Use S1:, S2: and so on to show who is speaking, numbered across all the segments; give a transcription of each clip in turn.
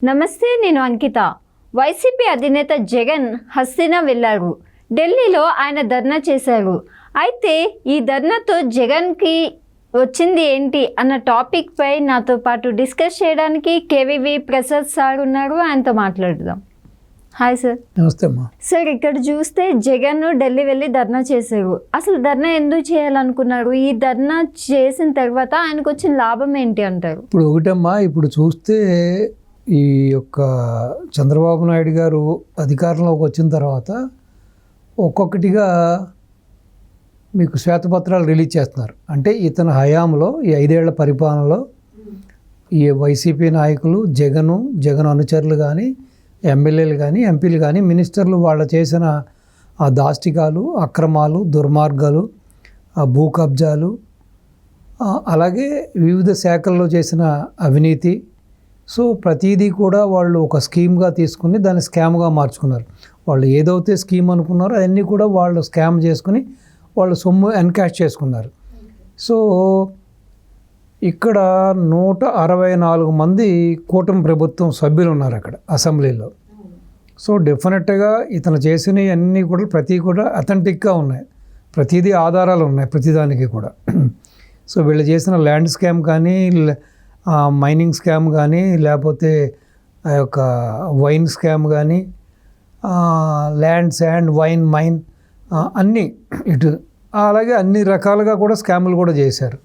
S1: నమస్తే, నేను అంకిత. వైసీపీ అధినేత జగన్ హస్తినా వెళ్లారు. ఢిల్లీలో ఆయన ధర్నా చేశారు. అయితే ఈ ధర్నాతో జగన్కి వచ్చింది ఏంటి అన్న టాపిక్ పై నాతో పాటు డిస్కస్ చేయడానికి కేవీవి ప్రసాద్ సార్ ఉన్నారు. ఆయనతో మాట్లాడుదాం. Hi sir.
S2: నమస్తే అమ్మా.
S1: సార్, ఇక్కడ చూస్తే జగన్ ఢిల్లీ వెళ్ళి ధర్నా చేశారు. అసలు ధర్నా ఎందుకు చేయాలనుకున్నారు? ఈ ధర్నా చేసిన తర్వాత ఆయనకు వచ్చిన లాభం ఏంటి అంటారు?
S2: ఇప్పుడు ఒకటమ్మా, ఇప్పుడు చూస్తే ఈ యొక్క చంద్రబాబు నాయుడు గారు అధికారంలోకి వచ్చిన తర్వాత ఒక్కొక్కటిగా మీకు శ్వేతపత్రాలు రిలీజ్ చేస్తున్నారు. అంటే ఇతని హయాంలో ఈ 5 ఏళ్ల పరిపాలనలో ఈ వైసీపీ నాయకులు జగన్ అనుచరులు కానీ, ఎమ్మెల్యేలు కానీ, ఎంపీలు కానీ, మినిస్టర్లు వాళ్ళు చేసిన ఆ దాష్టికాలు, అక్రమాలు, దుర్మార్గాలు, ఆ భూ కబ్జాలు, అలాగే వివిధ శాఖల్లో చేసిన అవినీతి. సో ప్రతిదీ కూడా వాళ్ళు ఒక స్కీమ్గా తీసుకుని దాన్ని స్కామ్గా మార్చుకున్నారు. వాళ్ళు ఏదైతే స్కీమ్ అనుకున్నారో అవన్నీ కూడా వాళ్ళు స్కామ్ చేసుకుని వాళ్ళు సొమ్ము ఎన్కాష్ చేసుకున్నారు. సో ఇక్కడ 164 మంది కూటమి ప్రభుత్వం సభ్యులు ఉన్నారు అక్కడ అసెంబ్లీలో. సో డెఫినెట్గా ఇతను చేసినవి అన్నీ కూడా ప్రతి కూడా అథెంటిక్గా ఉన్నాయి. ప్రతిదీ ఆధారాలు ఉన్నాయి ప్రతిదానికి కూడా. సో వీళ్ళు చేసిన ల్యాండ్ స్కామ్ కానీ, మైనింగ్ స్కామ్ కానీ, లేకపోతే ఆ యొక్క వైన్ స్కామ్ కానీ, ల్యాండ్ శాండ్ వైన్ మైన్ అన్నీ ఇటు అలాగే అన్ని రకాలుగా కూడా స్కాములు కూడా చేశారు.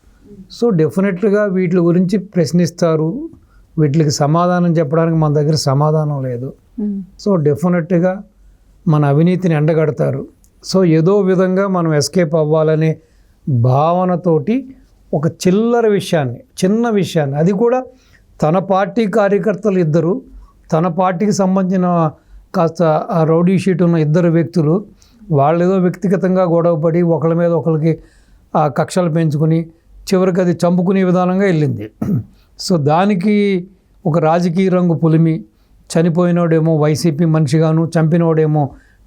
S2: సో డెఫినెట్గా వీటి గురించి ప్రశ్నిస్తారు. వీటికి సమాధానం చెప్పడానికి మన దగ్గర సమాధానం లేదు. సో డెఫినెట్గా మన అవినీతిని ఎండగడతారు. సో ఏదో విధంగా మనం ఎస్కేప్ అవ్వాలనే భావనతోటి ఒక చిన్న విషయాన్ని అది కూడా తన పార్టీ కార్యకర్తలు ఇద్దరు, తన పార్టీకి సంబంధించిన కాస్త రౌడీ షీట్ ఉన్న ఇద్దరు వ్యక్తులు వాళ్ళు ఏదో వ్యక్తిగతంగా గొడవపడి ఒకళ్ళ మీద ఒకరికి కక్షలు పెంచుకుని చివరికి అది చంపుకునే విధానంగా వెళ్ళింది. సో దానికి ఒక రాజకీయ రంగు పులిమి చనిపోయినోడేమో వైసీపీ మనిషిగాను, చంపినోడేమో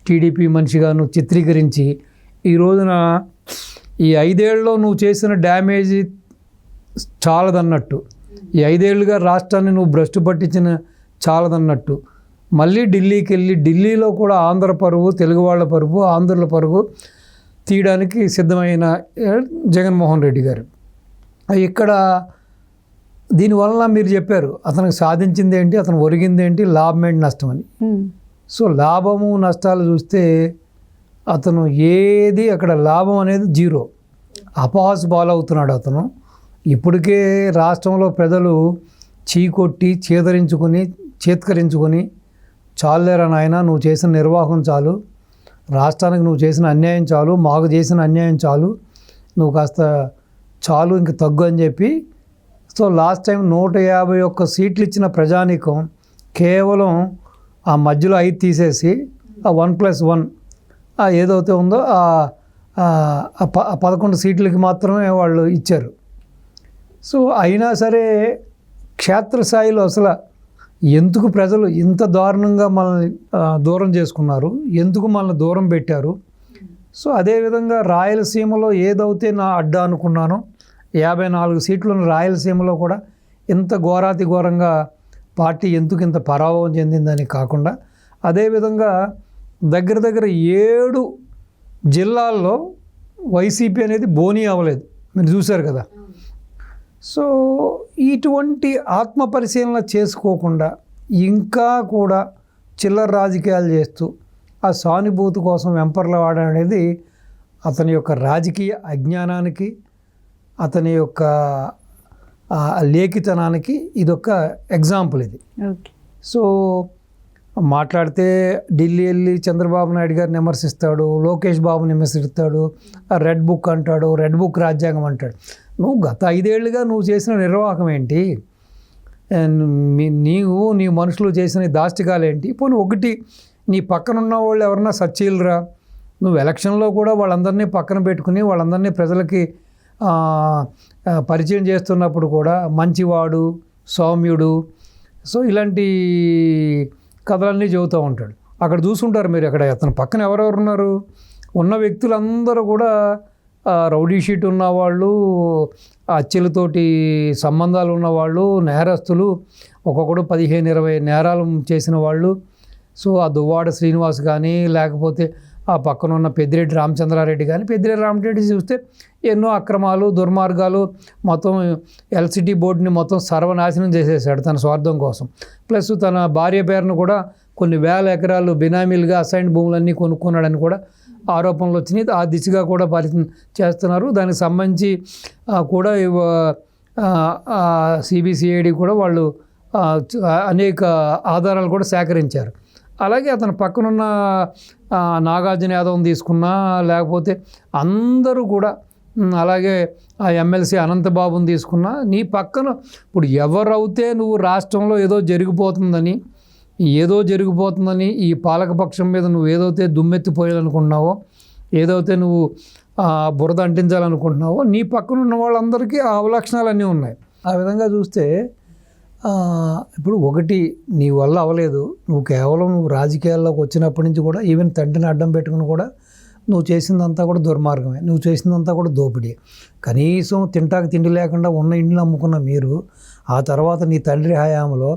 S2: టీడీపీ మనిషిగాను చిత్రీకరించి ఈ రోజున ఈ 5 ఏళ్ళలో నువ్వు చేసిన డ్యామేజీ చాలదన్నట్టు, ఈ 5 ఏళ్ళుగా రాష్ట్రాన్ని నువ్వు భ్రష్టు పట్టించిన చాలదన్నట్టు మళ్ళీ ఢిల్లీకి వెళ్ళి ఢిల్లీలో కూడా ఆంధ్ర పరువు, తెలుగు వాళ్ళ పరువు, ఆంధ్రుల పరువు తీయడానికి సిద్ధమైన జగన్మోహన్ రెడ్డి గారు. ఇక్కడ దీనివల్ల మీరు చెప్పారు అతనికి సాధించింది ఏంటి, అతను ఒరిగింది ఏంటి, లాభం ఏంటి, నష్టం అని. సో లాభము నష్టాలు చూస్తే అతను ఏది అక్కడ లాభం అనేది జీరో, అపహాస్ పాలవుతున్నాడు అతను. ఇప్పటికే రాష్ట్రంలో ప్రజలు చీకొట్టి చేత్కరించుకొని చాలేరా నాయన, నువ్వు చేసిన నిర్వాహం చాలు, రాష్ట్రానికి నువ్వు చేసిన అన్యాయం చాలు, మాకు చేసిన అన్యాయం చాలు, నువ్వు కాస్త చాలు ఇంక తగ్గు అని చెప్పి. సో లాస్ట్ టైం 151 సీట్లు ఇచ్చిన ప్రజానీకం కేవలం ఆ మధ్యలో 5 తీసేసి ఆ 1+1 ఏదైతే ఉందో ఆ 11 సీట్లకి మాత్రమే వాళ్ళు ఇచ్చారు. సో అయినా సరే క్షేత్రస్థాయిలో అసలు ఎందుకు ప్రజలు ఇంత దారుణంగా మనల్ని దూరం చేసుకున్నారు, ఎందుకు మనల్ని దూరం పెట్టారు? సో అదేవిధంగా రాయలసీమలో ఏదైతే నా అడ్డా అనుకున్నానో 54 సీట్లను రాయలసీమలో కూడా ఇంత ఘోరంగా పార్టీ ఎందుకు ఇంత పరాభవం చెందిందని కాకుండా, అదేవిధంగా దగ్గర 7 జిల్లాల్లో వైసీపీ అనేది బోనీ అవ్వలేదు, మీరు చూశారు కదా. సో ఇటువంటి ఆత్మ పరిశీలన చేసుకోకుండా ఇంకా కూడా చిల్లర రాజకీయాలు చేస్తూ ఆ సానుభూతి కోసం వెంపర్ల వాడడం అనేది అతని యొక్క రాజకీయ అజ్ఞానానికి, అతని యొక్క లేఖితనానికి ఇదొక ఎగ్జాంపుల్ ఇది. సో మాట్లాడితే ఢిల్లీ వెళ్ళి చంద్రబాబు నాయుడు గారిని విమర్శిస్తాడు, లోకేష్ బాబుని విమర్శిస్తాడు, రెడ్ బుక్ అంటాడు, రెడ్ బుక్ రాజ్యాంగం అంటాడు. నువ్వు గత 5 ఏళ్ళుగా నువ్వు చేసిన నిర్వాహకం ఏంటి, నీ మనుషులు చేసిన దాష్టికాలు ఏంటి? పోనీ ఒకటి నీ పక్కన ఉన్న వాళ్ళు ఎవరన్నా సచ్చీలరా? నువ్వు ఎలక్షన్లో కూడా వాళ్ళందరినీ పక్కన పెట్టుకుని వాళ్ళందరినీ ప్రజలకి పరిచయం చేస్తున్నప్పుడు కూడా మంచివాడు, సౌమ్యుడు, సో ఇలాంటి కథలన్నీ చెబుతూ ఉంటాడు. అక్కడ చూసుంటారు మీరు, అక్కడ అతను పక్కన ఎవరెవరు ఉన్నారు, ఉన్న వ్యక్తులందరూ కూడా రౌడీ షీట్ ఉన్నవాళ్ళు, హత్యలతోటి సంబంధాలు ఉన్నవాళ్ళు, నేరస్తులు, ఒక్కొక్కడు 15-20 నేరాలు చేసిన వాళ్ళు. సో ఆ దువ్వాడ శ్రీనివాస్ కానీ, లేకపోతే ఆ పక్కన ఉన్న పెద్దిరెడ్డి రామచంద్రారెడ్డి కానీ, పెద్దిరెడ్డి రామచంద్రారెడ్డి చూస్తే ఎన్నో అక్రమాలు, దుర్మార్గాలు, మొత్తం ఎల్సిటీ బోర్డుని మొత్తం సర్వనాశనం చేసేసాడు తన స్వార్థం కోసం. ప్లస్ తన భార్య పేరును కూడా కొన్ని వేల ఎకరాలు బినామీలుగా అసైన్ భూములన్నీ కొనుక్కున్నాడని కూడా ఆరోపణలు వచ్చినాయి. ఆ దిశగా కూడా చేస్తున్నారు. దానికి సంబంధించి కూడా సిబిసిఐడి కూడా వాళ్ళు అనేక ఆధారాలు కూడా సేకరించారు. అలాగే అతని పక్కనున్న నాగార్జున యాదవ్ని తీసుకున్నా, లేకపోతే అందరూ కూడా, అలాగే ఆ ఎమ్మెల్సీ అనంతబాబుని తీసుకున్నా, నీ పక్కన ఇప్పుడు ఎవరైతే నువ్వు రాష్ట్రంలో ఏదో జరిగిపోతుందని ఈ పాలకపక్షం మీద నువ్వు ఏదైతే దుమ్మెత్తిపోయాలనుకుంటున్నావో, ఏదైతే నువ్వు బురద అంటించాలనుకుంటున్నావో, నీ పక్కన ఉన్న వాళ్ళందరికీ ఆ అవలక్షణాలన్నీ ఉన్నాయి. ఆ విధంగా చూస్తే ఇప్పుడు ఒకటి నీ వల్ల అవ్వలేదు, నువ్వు రాజకీయాల్లోకి వచ్చినప్పటి నుంచి కూడా ఈవెన్ తండ్రిని అడ్డం పెట్టుకుని కూడా నువ్వు చేసిందంతా కూడా దుర్మార్గమే, నువ్వు చేసిందంతా కూడా దోపిడీ. కనీసం తింటాకు తిండి లేకుండా ఉన్న ఇండ్లు అమ్ముకున్న మీరు ఆ తర్వాత నీ తండ్రి హయాంలో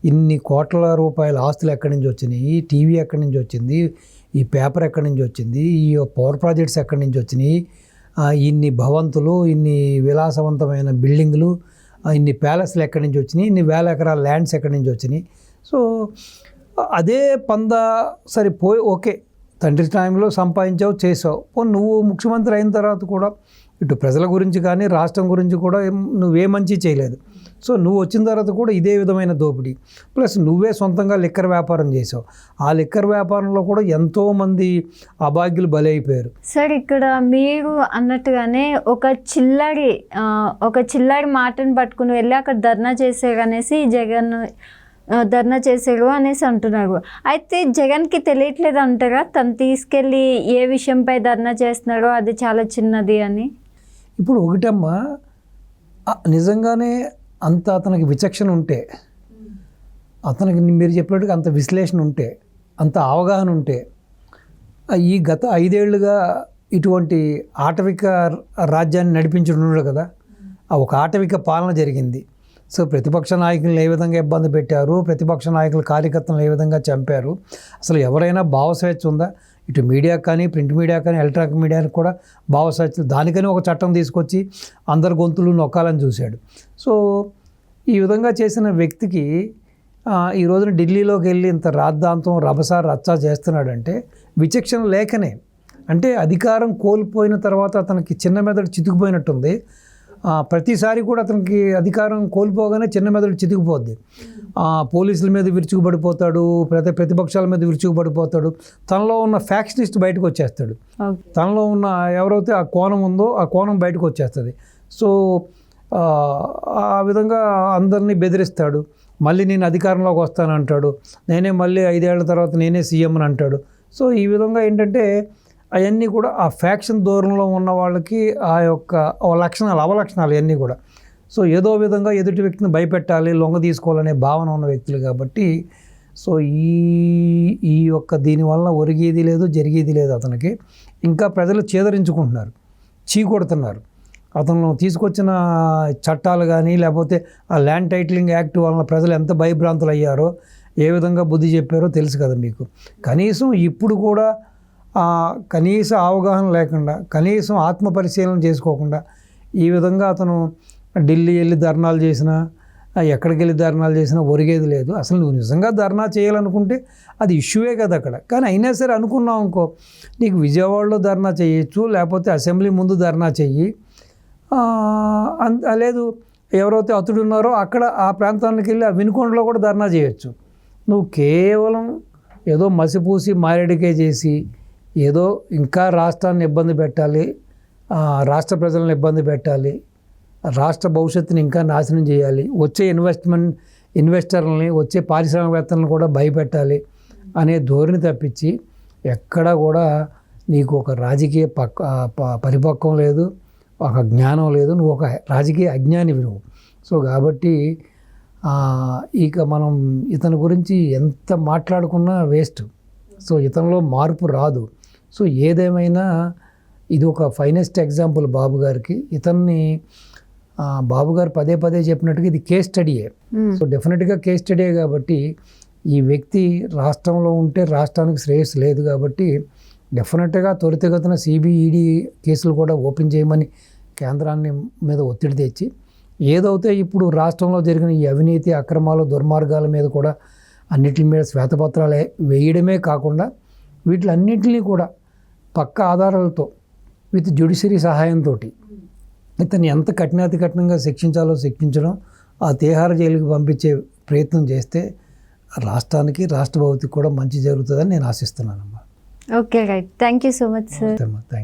S2: ఇన్ని కోట్ల రూపాయల ఆస్తులు ఎక్కడి నుంచి వచ్చినాయి, టీవీ ఎక్కడి నుంచి వచ్చింది, ఈ పేపర్ ఎక్కడి నుంచి వచ్చింది, ఈ పవర్ ప్రాజెక్ట్స్ ఎక్కడి నుంచి వచ్చినాయి, ఇన్ని భవంతులు, ఇన్ని విలాసవంతమైన బిల్డింగులు, ఇన్ని ప్యాలెస్లు ఎక్కడి నుంచి వచ్చినాయి, ఇన్ని వేల ఎకరాల ల్యాండ్స్ ఎక్కడి నుంచి వచ్చినాయి. సో అదే సరిపోయి ఓకే, తండ్రి టైంలో సంపాదించావు, చేసావు. నువ్వు ముఖ్యమంత్రి అయిన తర్వాత కూడా ఇటు ప్రజల గురించి కానీ రాష్ట్రం గురించి కూడా నువ్వే మంచి చేయలేదు. సో నువ్వు వచ్చిన తర్వాత కూడా ఇదే విధమైన దోపిడీ. ప్లస్ నువ్వే సొంతంగా లిక్కర్ వ్యాపారం చేసావు. ఆ లిక్కర్ వ్యాపారంలో కూడా ఎంతోమంది అభాగ్యులు బలైపోయారు.
S1: సార్, ఇక్కడ మీరు అన్నట్టుగానే ఒక చిల్లాడి మాటను పట్టుకుని వెళ్ళి అక్కడ ధర్నా చేసారు అనేసి జగన్ ధర్నా చేసారు అనేసి అంటున్నారు. అయితే జగన్కి తెలియట్లేదు అంటారా తను తీసుకెళ్ళి ఏ విషయంపై ధర్నా చేస్తున్నారో అది చాలా చిన్నది అని?
S2: ఇప్పుడు ఒకటమ్మా, నిజంగానే అంత అతనికి విచక్షణ ఉంటే, అతనికి మీరు చెప్పినట్టుగా అంత విశ్లేషణ ఉంటే, అంత అవగాహన ఉంటే, ఈ గత 5 ఏళ్లుగా ఇటువంటి ఆటవిక రాజ్యాన్ని నడిపించున్నాడు కదా, ఒక ఆటవిక పాలన జరిగింది. సో ప్రతిపక్ష నాయకులను ఏ విధంగా ఇబ్బంది పెట్టారు, ప్రతిపక్ష నాయకుల కార్యకర్తలను ఏ విధంగా చంపారు, అసలు ఎవరైనా భావస్వేచ్ఛ ఉందా? ఇటు మీడియా కానీ, ప్రింట్ మీడియా కానీ, ఎలక్ట్రానిక్ మీడియాకి కూడా భావస్వేచ్ఛ, దానికని ఒక చట్టం తీసుకొచ్చి అందరి గొంతులు నొక్కాలని చూశాడు. సో ఈ విధంగా చేసిన వ్యక్తికి ఈ రోజున ఢిల్లీలోకి వెళ్ళి ఇంత రాద్ధాంతం రచ్చ చేస్తున్నాడంటే విచక్షణ లేకనే. అంటే అధికారం కోల్పోయిన తర్వాత అతనికి చిన్న మెదడు చితికిపోయినట్టుంది. ప్రతిసారి కూడా అతనికి అధికారం కోల్పోగానే చిన్న మెదడు చితికిపోద్ది. పోలీసుల మీద విరుచుకుపడిపోతాడు, ప్రతిపక్షాల మీద విరుచుకుపడిపోతాడు. తనలో ఉన్న ఫ్యాక్షనిస్ట్ బయటకు వచ్చేస్తాడు. తనలో ఉన్న ఎవరైతే ఆ కోణం ఉందో ఆ కోణం బయటకు వచ్చేస్తుంది. సో ఆ విధంగా అందరినీ బెదిరిస్తాడు. మళ్ళీ నేను అధికారంలోకి వస్తానంటాడు, నేనే మళ్ళీ 5 ఏళ్ల తర్వాత నేనే సీఎం అని అంటాడు. సో ఈ విధంగా ఏంటంటే అవన్నీ కూడా ఆ ఫ్యాక్షన్ దూరంలో ఉన్న వాళ్ళకి ఆ యొక్క అవలక్షణాలు ఇవన్నీ కూడా. సో ఏదో విధంగా ఎదుటి వ్యక్తిని భయపెట్టాలి, లొంగ తీసుకోవాలనే భావన ఉన్న వ్యక్తులు కాబట్టి సో ఈ యొక్క దీనివల్ల ఒరిగేది లేదు, జరిగేది లేదు అతనికి. ఇంకా ప్రజలు చేదరించుకుంటున్నారు, చీకొడుతున్నారు. అతను తీసుకొచ్చిన చట్టాలు కానీ, లేకపోతే ఆ ల్యాండ్ టైటిలింగ్ యాక్ట్ వలన ప్రజలు ఎంత భయభ్రాంతులు అయ్యారో, ఏ విధంగా బుద్ధి చెప్పారో తెలుసు కదా మీకు. కనీసం ఇప్పుడు కూడా కనీస అవగాహన లేకుండా, కనీసం ఆత్మ పరిశీలన చేసుకోకుండా ఈ విధంగా అతను ఢిల్లీ వెళ్ళి ధర్నాలు చేసినా, ఎక్కడికి వెళ్ళి ధర్నాలు చేసినా ఒరిగేది లేదు. అసలు నువ్వు నిజంగా ధర్నా చేయాలనుకుంటే అది ఇష్యూవే కదా అక్కడ. కానీ అయినా సరే అనుకున్నావు అనుకో, నీకు విజయవాడలో ధర్నా చేయొచ్చు, లేకపోతే అసెంబ్లీ ముందు ధర్నా చెయ్యి. లేదు ఎవరైతే అతుడు ఉన్నారో అక్కడ ఆ ప్రాంతానికి వెళ్ళి ఆ వినుకొండలో కూడా ధర్నా చేయొచ్చు. నువ్వు కేవలం ఏదో మసిపూసి మారేడికే చేసి ఏదో ఇంకా రాష్ట్రాన్ని ఇబ్బంది పెట్టాలి, రాష్ట్ర ప్రజలను ఇబ్బంది పెట్టాలి, రాష్ట్ర భవిష్యత్తుని ఇంకా నాశనం చేయాలి, వచ్చే ఇన్వెస్టర్లని, వచ్చే పారిశ్రామికవేత్తలను కూడా భయపెట్టాలి అనే ధోరణి తప్పించి ఎక్కడా కూడా నీకు ఒక రాజకీయ పరిపక్వం లేదు, ఒక జ్ఞానం లేదు. నువ్వు ఒక రాజకీయ అజ్ఞానివి నువ్వు. సో కాబట్టి ఇక మనం ఇతని గురించి ఎంత మాట్లాడుకున్నా వేస్ట్. సో ఇతనిలో మార్పు రాదు. సో ఏదేమైనా ఇది ఒక ఫైనెస్ట్ ఎగ్జాంపుల్ బాబు గారికి. ఇతన్ని బాబు గారు పదే పదే చెప్పినట్టుగా ఇది కేస్ స్టడీయే. సో డెఫినెట్గా కేస్ స్టడీయే కాబట్టి ఈ వ్యక్తి రాష్ట్రంలో ఉంటే రాష్ట్రానికి శ్రేయస్సు లేదు కాబట్టి డెఫినెట్గా త్వరితగతిన సిబిఈడి కేసులు కూడా ఓపెన్ చేయమని కేంద్రాన్ని మీద ఒత్తిడి తెచ్చి ఏదైతే ఇప్పుడు రాష్ట్రంలో జరిగిన ఈ అవినీతి అక్రమాలు దుర్మార్గాల మీద కూడా అన్నిటి మీద శ్వేతపత్రాలు వేయడమే కాకుండా వీటిలన్నింటినీ కూడా పక్క ఆధారాలతో విత్ జ్యుడిషియరీ సహాయంతో ఇతన్ని ఎంత కఠినాతి కఠినంగా శిక్షించాలో శిక్షించడం, ఆ తిహార్ జైలుకి పంపించే ప్రయత్నం చేస్తే రాష్ట్రానికి రాష్ట్ర భవికి కూడా మంచి జరుగుతుందని నేను ఆశిస్తున్నానమ్మా.
S1: Okay right, thank you so much sir.
S2: Thank